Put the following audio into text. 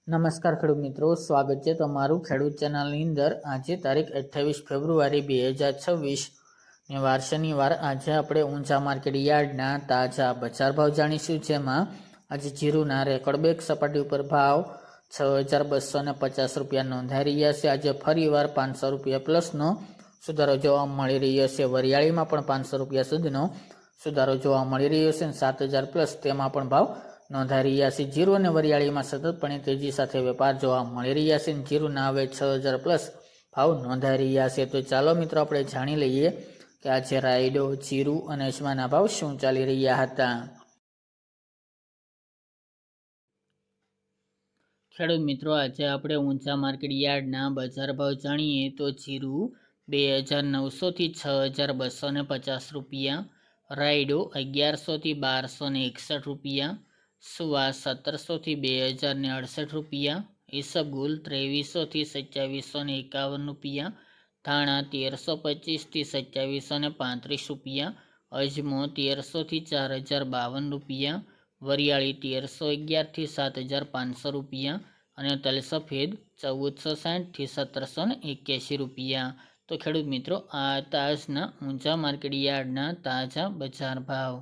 નમસ્કાર ખેડૂત મિત્રો, સ્વાગત છે તમારું ખેડૂત ચેનલની અંદર। આજે તારીખ 28 ફેબ્રુઆરી 2026 ને વાર શનિવાર। આજે આપણે ઊંચા માર્કેટ યાર્ડના તાજા બજાર ભાવ જાણીશું, જેમાં આજે જીરુના રેકોર્ડ બ્રેક સપાટી ઉપર ભાવ 6250 રૂપિયા નોંધાઈ રહ્યા છે। આજે ફરીવાર 500 રૂપિયા પ્લસનો સુધારો જોવા મળી રહ્યો છે। વરિયાળીમાં પણ 500 રૂપિયા સુધીનો સુધારો જોવા મળી રહ્યો છે। 7000 પ્લસ તેમાં પણ ભાવ નોંધાઈ રહ્યા છે। જીરું અને વરિયાળીમાં સતતપણે તેજી સાથે વેપાર જોવા મળી રહ્યા છે। જીરુના હવે 6000 પ્લસ ભાવ નોંધાઈ રહ્યા છે। તો ચાલો મિત્રો આપણે જાણી લઈએ કે આજે રાયડો, જીરું અને અજમાના ભાવ શું ચાલી રહ્યા હતા। ખેડૂત મિત્રો, આજે આપણે ઊંચા માર્કેટ યાર્ડના બજાર ભાવ જાણીએ તો જીરું 2900 થી 6250 રૂપિયા, રાયડો 1100 થી 1261 રૂપિયા, સુવા 1700 થી 2068 રૂપિયા, ઈસબગુલ 2300 થી 2751 રૂપિયા, ધાણા 1325 થી 2735 રૂપિયા, અજમો 1300 થી 4052 રૂપિયા, વરિયાળી 1311 થી 7500 રૂપિયા અને તલ સફેદ 1460 થી 1781 રૂપિયા। તો ખેડૂત મિત્રો, આ આજના ઊંચા માર્કેટ યાર્ડના તાજા બજાર ભાવ।